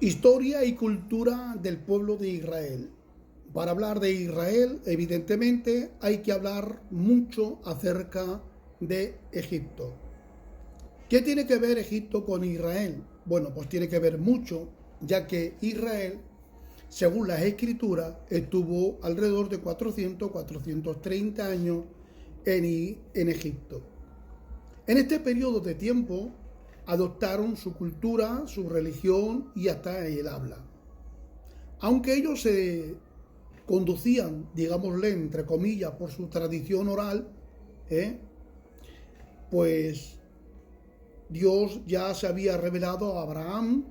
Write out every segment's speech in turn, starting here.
Historia y cultura del pueblo de Israel. Para hablar de Israel, evidentemente, hay que hablar mucho acerca de Egipto. ¿Qué tiene que ver Egipto con Israel? Bueno, pues tiene que ver mucho, ya que Israel, según las escrituras, estuvo alrededor de 430 años en Egipto. En este periodo de tiempo adoptaron su cultura, su religión y hasta el habla. Aunque ellos se conducían, digámosle, entre comillas, por su tradición oral, pues Dios ya se había revelado a Abraham,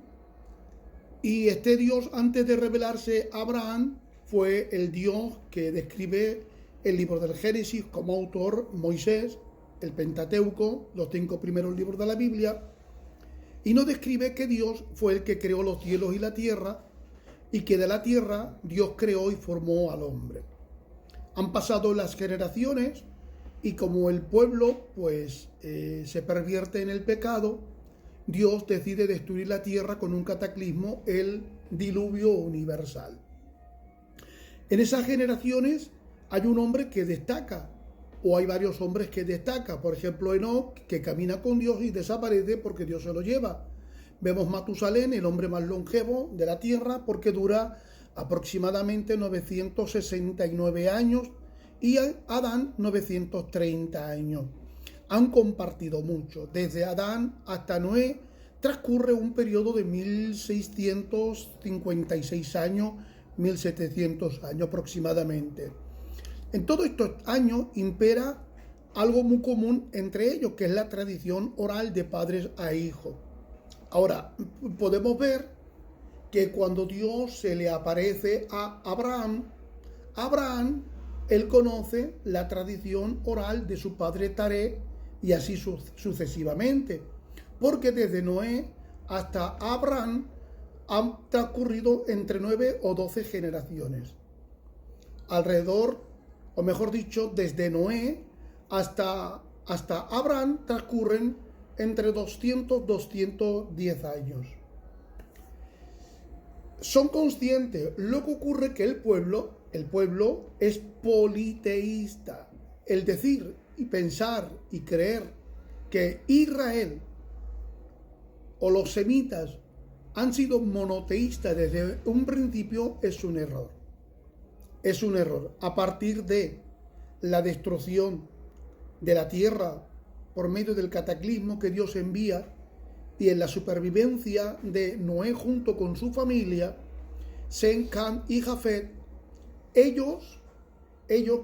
y este Dios, antes de revelarse a Abraham, fue el Dios que describe el libro del Génesis como autor Moisés, el Pentateuco, los 5 primeros libros de la Biblia, y nos describe que Dios fue el que creó los cielos y la tierra, y que de la tierra Dios creó y formó al hombre. Han pasado las generaciones, y como el pueblo pues se pervierte en el pecado, Dios decide destruir la tierra con un cataclismo, el diluvio universal. En esas generaciones hay un hombre que destaca, o hay varios hombres que destacan. Por ejemplo, Enoc, que camina con Dios y desaparece porque Dios se lo lleva. Vemos Matusalén, el hombre más longevo de la tierra, porque dura aproximadamente 969 años, y Adán 930 años. Han compartido mucho. Desde Adán hasta Noé transcurre un periodo de 1656 años, 1700 años aproximadamente. En todos estos años impera algo muy común entre ellos, que es la tradición oral de padres a hijos. Ahora, podemos ver que cuando Dios se le aparece a Abraham, él conoce la tradición oral de su padre Taré, y así sucesivamente, porque desde Noé hasta Abraham han transcurrido entre 9 o 12 generaciones. Alrededor, o mejor dicho, desde Noé hasta Abraham transcurren entre 200-210 años. Son conscientes. Lo que ocurre que el pueblo es politeísta. El decir y pensar y creer que Israel o los semitas han sido monoteístas desde un principio es un error. Es un error. A partir de la destrucción de la tierra por medio del cataclismo que Dios envía, y en la supervivencia de Noé junto con su familia, Sem, Cam y Jafet, ellos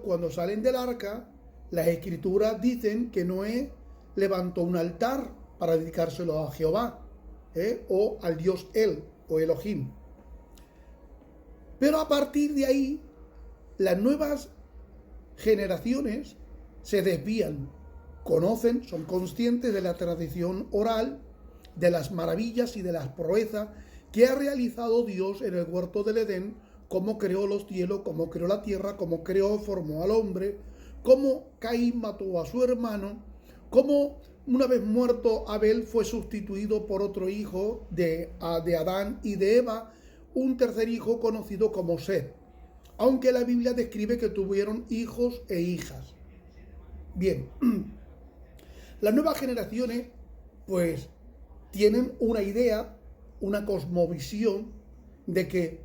cuando salen del arca, las escrituras dicen que Noé levantó un altar para dedicárselo a Jehová, o al dios El, o Elohim. Pero a partir de ahí, las nuevas generaciones se desvían, conocen, son conscientes de la tradición oral, de las maravillas y de las proezas que ha realizado Dios en el huerto del Edén, cómo creó los cielos, cómo creó la tierra, cómo creó, formó al hombre, cómo Caín mató a su hermano, cómo una vez muerto Abel fue sustituido por otro hijo de Adán y de Eva, un tercer hijo conocido como Set, aunque la Biblia describe que tuvieron hijos e hijas. Bien, las nuevas generaciones pues tienen una idea, una cosmovisión de que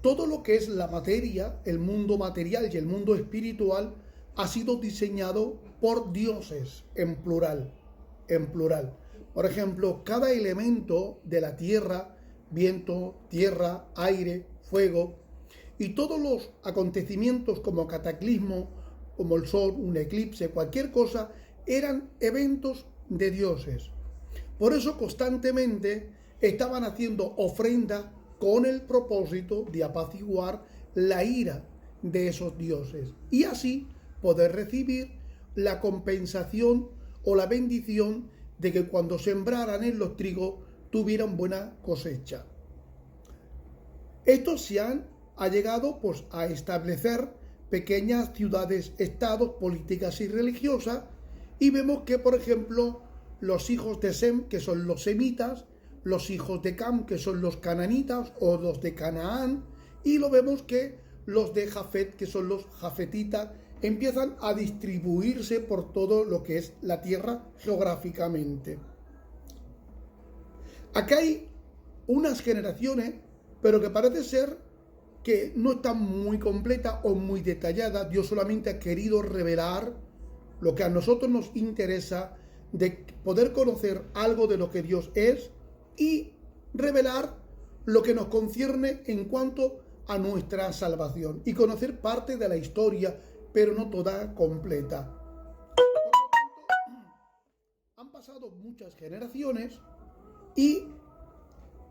todo lo que es la materia, el mundo material y el mundo espiritual ha sido diseñado por dioses en plural. Por ejemplo, cada elemento de la tierra, viento, tierra, aire, fuego, y todos los acontecimientos como cataclismo, como el sol, un eclipse, cualquier cosa, eran eventos de dioses. Por eso constantemente estaban haciendo ofrendas con el propósito de apaciguar la ira de esos dioses, y así poder recibir la compensación o la bendición de que cuando sembraran en los trigos tuvieran buena cosecha. Esto ha llegado pues a establecer pequeñas ciudades, estados, políticas y religiosas, y vemos que, por ejemplo, los hijos de Sem, que son los semitas, los hijos de Cam, que son los cananitas o los de Canaán, y lo vemos que los de Jafet, que son los jafetitas, empiezan a distribuirse por todo lo que es la tierra geográficamente. Acá hay unas generaciones, pero que parece ser que no están muy completas o muy detalladas. Dios solamente ha querido revelar lo que a nosotros nos interesa, de poder conocer algo de lo que Dios es y revelar lo que nos concierne en cuanto a nuestra salvación y conocer parte de la historia, pero no toda completa. Por lo tanto, han pasado muchas generaciones y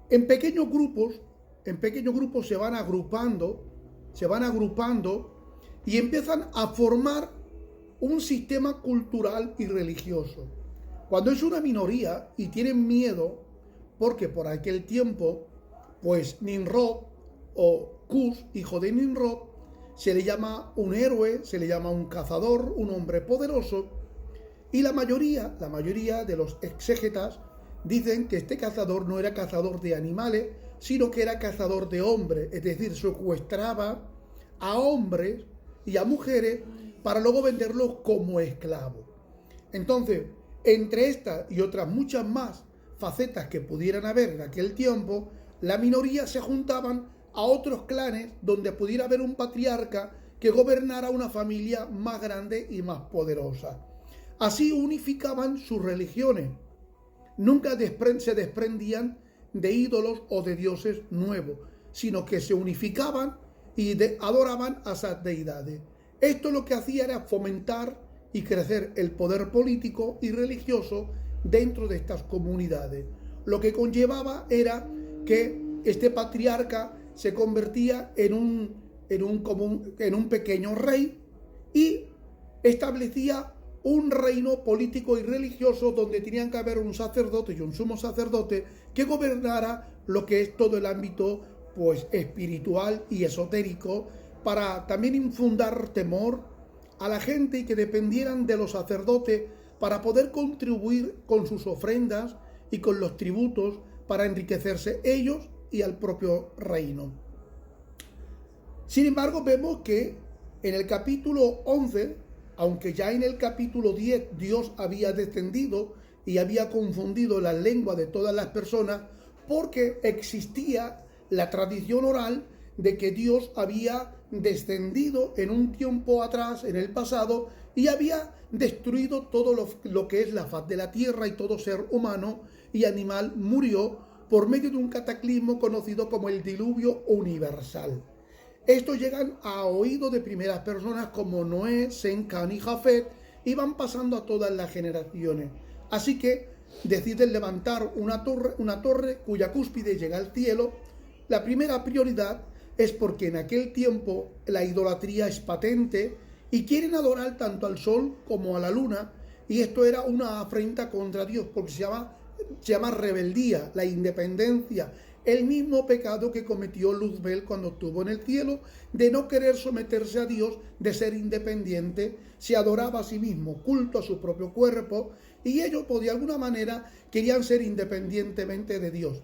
en pequeños grupos se van agrupando y empiezan a formar un sistema cultural y religioso. Cuando es una minoría y tienen miedo, porque por aquel tiempo, pues Nimrod o Cus, hijo de Nimrod, se le llama un héroe, se le llama un cazador, un hombre poderoso, y la mayoría de los exégetas dicen que este cazador no era cazador de animales, sino que era cazador de hombres, es decir, secuestraba a hombres y a mujeres para luego venderlos como esclavos. Entonces, entre estas y otras muchas más facetas que pudieran haber en aquel tiempo, la minoría se juntaban a otros clanes donde pudiera haber un patriarca que gobernara una familia más grande y más poderosa. Así unificaban sus religiones. Nunca se desprendían de ídolos o de dioses nuevos, sino que se unificaban y adoraban a esas deidades. Esto lo que hacía era fomentar y crecer el poder político y religioso dentro de estas comunidades. Lo que conllevaba era que este patriarca se convertía en un pequeño rey y establecía un reino político y religioso donde tenían que haber un sacerdote y un sumo sacerdote que gobernara lo que es todo el ámbito pues espiritual y esotérico, para también infundar temor a la gente y que dependieran de los sacerdotes para poder contribuir con sus ofrendas y con los tributos para enriquecerse ellos y al propio reino. Sin embargo, vemos que en el capítulo 11, aunque ya en el capítulo 10 Dios había descendido y había confundido la lengua de todas las personas, porque existía la tradición oral de que Dios había descendido en un tiempo atrás, en el pasado, y había destruido todo lo que es la faz de la tierra, y todo ser humano y animal murió por medio de un cataclismo conocido como el diluvio universal. Estos llegan a oído de primeras personas como Noé, Sem, Cam y Jafet, y van pasando a todas las generaciones. Así que deciden levantar una torre cuya cúspide llega al cielo. La primera prioridad es porque en aquel tiempo la idolatría es patente y quieren adorar tanto al sol como a la luna, y esto era una afrenta contra Dios, porque se llama rebeldía, la independencia, el mismo pecado que cometió Luzbel cuando estuvo en el cielo, de no querer someterse a Dios, de ser independiente, se adoraba a sí mismo, culto a su propio cuerpo, y ellos pues, de alguna manera querían ser independientemente de Dios.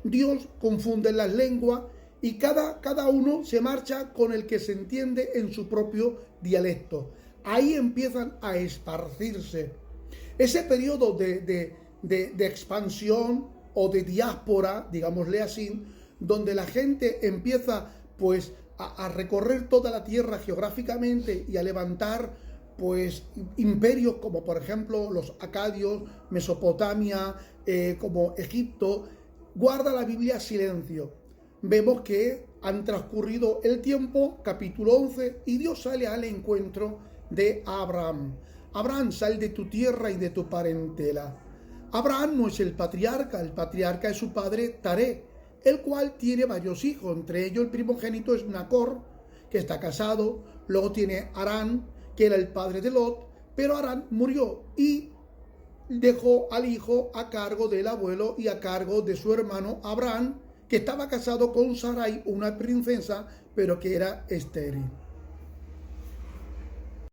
Dios confunde las lenguas y cada uno se marcha con el que se entiende en su propio dialecto. Ahí empiezan a esparcirse. Ese periodo de expansión o de diáspora, digámosle así, donde la gente empieza pues a recorrer toda la tierra geográficamente y a levantar pues imperios como por ejemplo los acadios, Mesopotamia, como Egipto, guarda la Biblia silencio. Vemos que han transcurrido el tiempo, capítulo 11, y Dios sale al encuentro de Abraham. Abraham, sal de tu tierra y de tu parentela. Abraham no es el patriarca es su padre Taré, el cual tiene varios hijos, entre ellos el primogénito es Nacor, que está casado, luego tiene Harán, que era el padre de Lot, pero Harán murió y dejó al hijo a cargo del abuelo y a cargo de su hermano Abraham, que estaba casado con Sarai, una princesa, pero que era estéril.